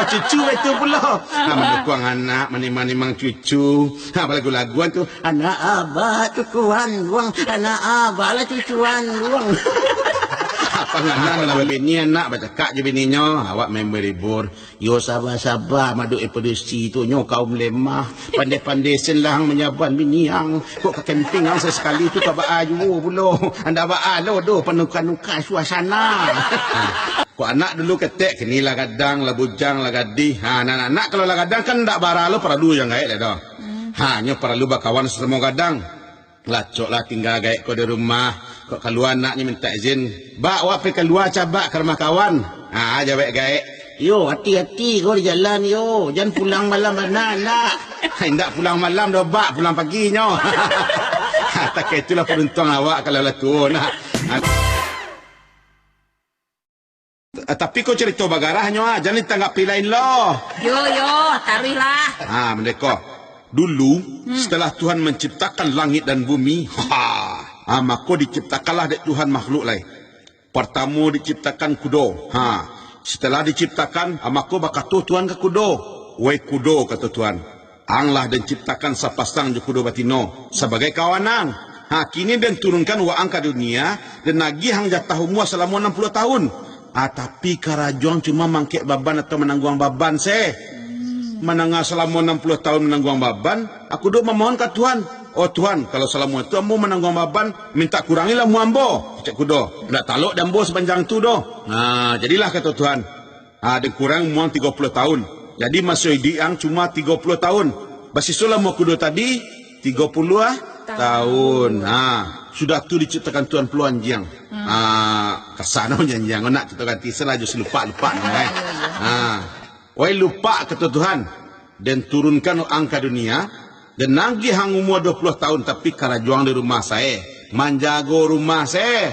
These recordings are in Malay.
cucu itu pula. Mendukung anak, mang cucu. Lagu-laguan tu, anak abah cucuan luang, anak abah lah cucuan luang. Panganan lah bini anak bercakap je bininya, awak main beribur. Yo sabar-sabar maduk produksi tu nyo kaum lemah, pandai-pandai selang menyaban bini yang kok ke camping ang sesekali tu ka baayu pula. Anda baalo doh penukan-nukan suasana. Kok anak dulu ketek kenilah kadang lah bujang lah gadih. Anak-anak kalau lah kadang kan ndak baralo perlu yang gaek dah. Nyo perlu bakawan semua kadang. Lacok lah tinggal gaek kau di rumah. Kok keluar anaknya minta izin. Bak, awak pergi keluar cabak ke rumah kawan. Jawab gaek. Yo, hati-hati kau di jalan yo. Jangan pulang malam mana nak. Tidak pulang malam dah bak, pulang pagi nyo. Tak itulah peruntung awak kalau lah tu nak. Tapi kau cerita bagarahnya jangan ditanggapi lain loh. Yo, taruhlah. Mereka. Dulu, setelah Tuhan menciptakan langit dan bumi, maka diciptakanlah dek Tuhan makhluk lain. Pertama diciptakan kudo. Setelah diciptakan, maka bakatu Tuhan ke kudo. Wei kudo kata Tuhan. Anglah dan ciptakan sapasang je kudo batino sebagai kawanan. Kini dan turunkan waang ke dunia dan nagih hang jatah umur selama 60 tahun. Tapi kerajaan cuma mangkek baban atau menanggung baban menangah selama 60 tahun menanggung baban, aku duk memohon ke Tuhan. Oh Tuhan, kalau selama itu ambo menanggung baban, minta kurangilah mu ambo. Cik kudo, nak taluk dan ambo sepanjang tu doh. Jadilah kata Tuhan. Dan kurang mu 30 tahun. Jadi masa hidiang cuma 30 tahun. Basisulah mu kudo tadi 30 tahun. Sudah tu diciptakan Tuhan peluang jiang. Kesana janjang nak kita ganti selaju lupa-lupa. Wai lupa kata Tuhan dan turunkan angka dunia dan nagih hang umur 20 tahun tapi karajuang di rumah saya menjaga rumah saya.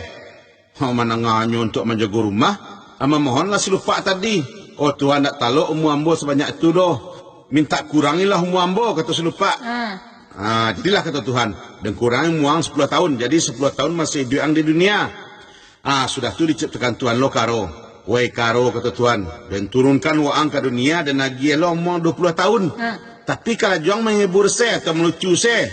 Menangannya untuk menjaga rumah mohonlah silupa tadi. Oh Tuhan nak taluk umur ambo sebanyak itu doh. Minta kurangilah umur ambo kata silupa. Jadilah kata Tuhan dan kurangi muang 10 tahun. Jadi 10 tahun masih hidup di dunia. Sudah tu diciptakan Tuhan lo karo. Wei karo kata Tuhan dan turunkan waang ke dunia dan lagi lo umur 20 tahun. Tapi kalau juang menghibur saya atau melucu saya,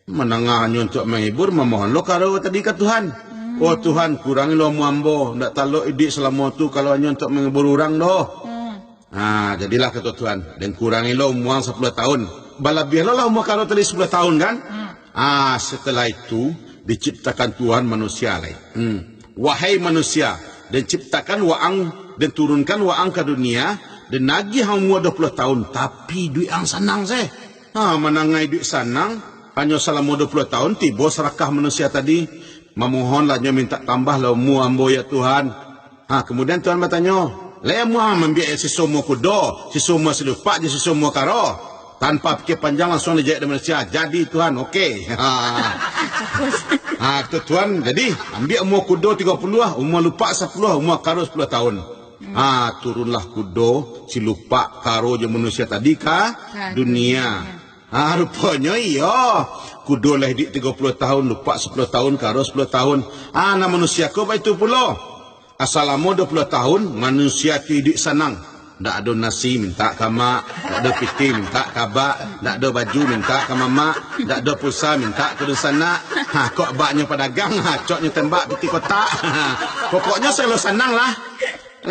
menengahnya untuk menghibur memohon lo karo tadi ke Tuhan. Oh Tuhan kurangi lo ambo, ndak taluk idik selama tu kalau hanya untuk menghibur orang doh. Jadilah kata Tuhan dan kurangi lo umur 10 tahun. Balabiah lo lah umur karo tadi 10 tahun kan? Setelah itu diciptakan Tuhan manusia lain. Wahai manusia, dan ciptakan waang dan turunkan waang ke dunia dan nagih hang umur 20 tahun tapi duit ang sanang saya. Menangai duit sanang hanya selama 20 tahun tiba serakah manusia tadi memohonlah nyo minta tambah lah umur ambo ya Tuhan. Kemudian Tuhan bertanya, "Lemu membiak si semua kudo, si semua selupa je si semua karo." Tanpa fikir panjang langsung dijahit manusia. Jadi Tuhan, okey. Kata Tuhan, jadi ambil umur kudo 30, umur lupa 10, umur karo 10 tahun. Turunlah kudo, si lupa karo je manusia tadi ke dunia. Rupanya iya. Kudo lah hidup 30 tahun, lupa 10 tahun, karo 10 tahun. Nah manusia kau itu pula. Asalamu 20 tahun, manusia tu hidup senang. Tak ada nasi minta ke mak, tak ada piti minta ke abak, tak ada baju minta ke mamak, tak ada pulsa minta ke sana. Kok baknya pedagang, coknya tembak piti kotak. Pokoknya selalu senang lah.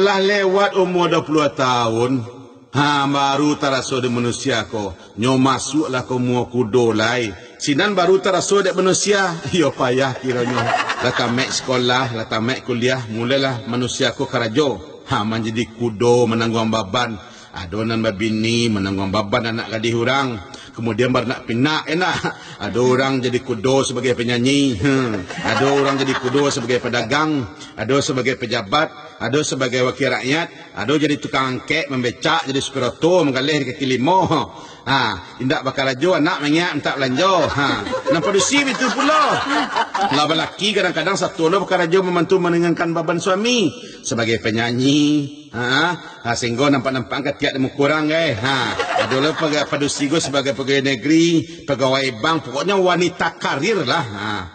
Lah lewat umur 20 tahun, baru terasa di manusia ko. Nyo masuklah ke umur kudo lai. Sinan baru terasa di manusia. Yo payah kiranya. Lah tamat sekolah, lah tamat kuliah, mulailah manusia ko karajo. Menjadi kudo menanggung baban. Adonan babini menanggung baban anak gadis orang. Kemudian baru nak pinak enak. Ada orang jadi kudo sebagai penyanyi. Ada orang jadi kudo sebagai pedagang. Ada sebagai pejabat. Ada sebagai wakil rakyat. Ada jadi tukang angkek, membecak, jadi supir auto, menggalih di kaki limo. Indak bakal rajo, anak menyak, minta belanja. Nampak dusi itu pula. Laba laki kadang-kadang satu lo bakal rajo membantu menenangkan beban suami. Sebagai penyanyi. Sehingga nampak-nampak ketiak demu kurang. Ada lo padusi go sebagai pegawai negeri, pegawai bank. Pokoknya wanita karir lah.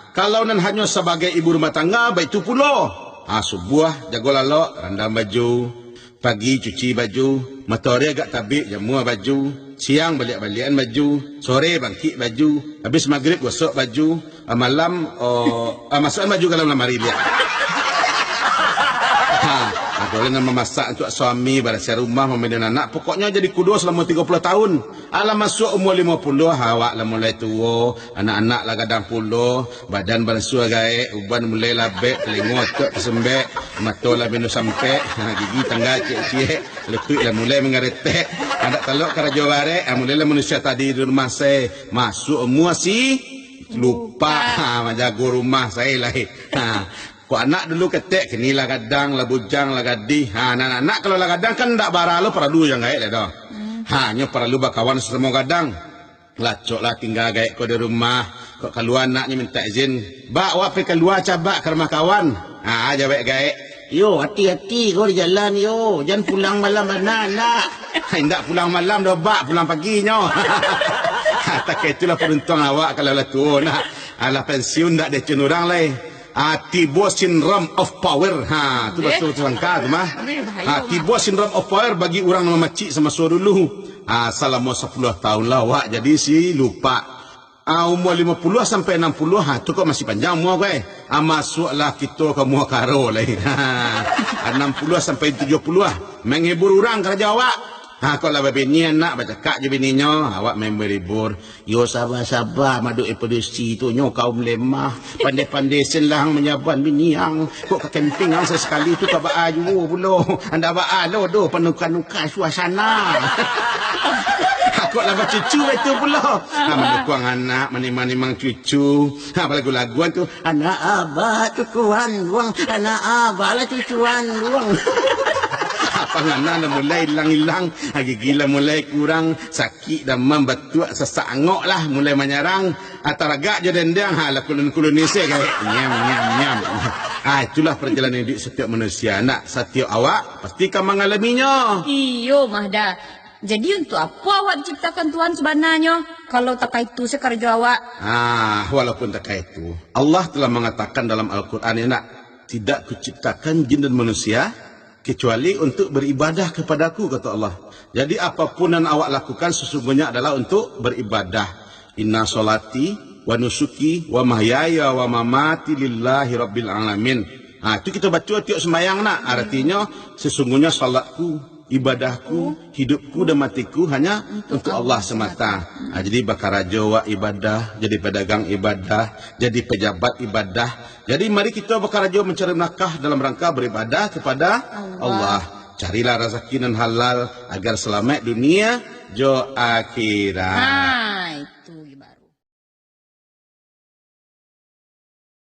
Kalau nan hanya sebagai ibu rumah tangga, baik itu pula. Subuh jago lalok, randam baju, Pagi cuci baju, matahari agak tabik jemur baju, siang balik-balikan baju, sore bangkit baju, habis maghrib gosok baju, malam masukkan baju ke dalam lemari dia. Boleh nama masak untuk suami, bersih rumah, memandikan anak. Pokoknya jadi kudo selama 30 tahun. Alam masuk umur 50, awak lah mulai tua, anak-anak lah kadang puluh, badan basuh gaek, uban mulai labek, telinga otak kesembek, mata lah binu sampai, gigi tangga cek-cek, letut lah mulai mengeretek. Anak taluk keraja barek, mulai lah manusia tadi di rumah saya masuk umur si lupa, menjaga rumah saya lah. Kau anak dulu ketek, kenilah kadang, lah bujang, lah gadih. Anak-anak kalau lah kadang kan tak barah lo perlu yang gaek dah. Hanya perlu berkawan sesama kadang. Lacok lah tinggal gaek kau di rumah. Kau keluar anaknya minta izin. Bak, wak pergi keluar cabak ke rumah kawan. Jawab gaek. Yo, hati-hati kau di jalan yo. Jangan pulang malam mana nak. Tidak pulang malam dah bak, pulang paginya. Tak itulah peruntung awak kalau lah tua nak. Alah pensiun tak ada cun orang lain. Tibo syndrome of power. Tu betul sangka tu mah. Tibo syndrome of power bagi orang nama makcik sama suara dulu. Selama 10 tahun lah wak jadi si lupa. Umur 50 sampai 60 tu kok masih panjang umur kau. Masuklah kita ke muak karo lah. 60 sampai 70 menghibur orang kerja awak. Kau lah bini anak bercakap je bininya, awak main berhibur. Yo sabar-sabar maduk produksi tu nyo kaum lemah. Pandai-pandai selang menyaban bini yang. Kok ke camping yang sesekali tu kau ba'a juga pula. Anda ba'a lo do penuka-nuka suasana. Kok lah cucu itu pula. Mendukung anak, menimang-nimang cucu. Lagu-laguan tu. Anak abah cucuan luang. Anak abah lah cucuan luang. Panganan dah mulai hilang-hilang, gila mulai kurang, sakit dan membetuak sesak angok lah, mulai menyerang, ataragak je dendang, lah kulun-kulun ni saya kayak nyam. Itulah perjalanan hidup setiap manusia. Nak setiap awak pastikan mengalaminya. Iyo Mahda. Jadi untuk apa awak diciptakan Tuhan sebenarnya? Kalau tak itu sekerja awak. Walaupun tak itu, Allah telah mengatakan dalam Al-Quran ya nak, tidak kuciptakan jin dan manusia kecuali untuk beribadah kepadaku, kata Allah. Jadi apapun yang awak lakukan sesungguhnya adalah untuk beribadah. Inna solati wa nusuki wa mahyaya wa mamati lillahi rabbil alamin. Itu kita baca tiap sembahyang nak. Artinya sesungguhnya salatku, ibadahku, hidupku dan matiku hanya untuk Allah semata. Jadi bakar raja wa ibadah, jadi pedagang ibadah, jadi pejabat ibadah. Jadi mari kita bekerja mencari nafkah dalam rangka beribadah kepada Allah. Carilah rezeki dan halal agar selamat dunia jo akhirat.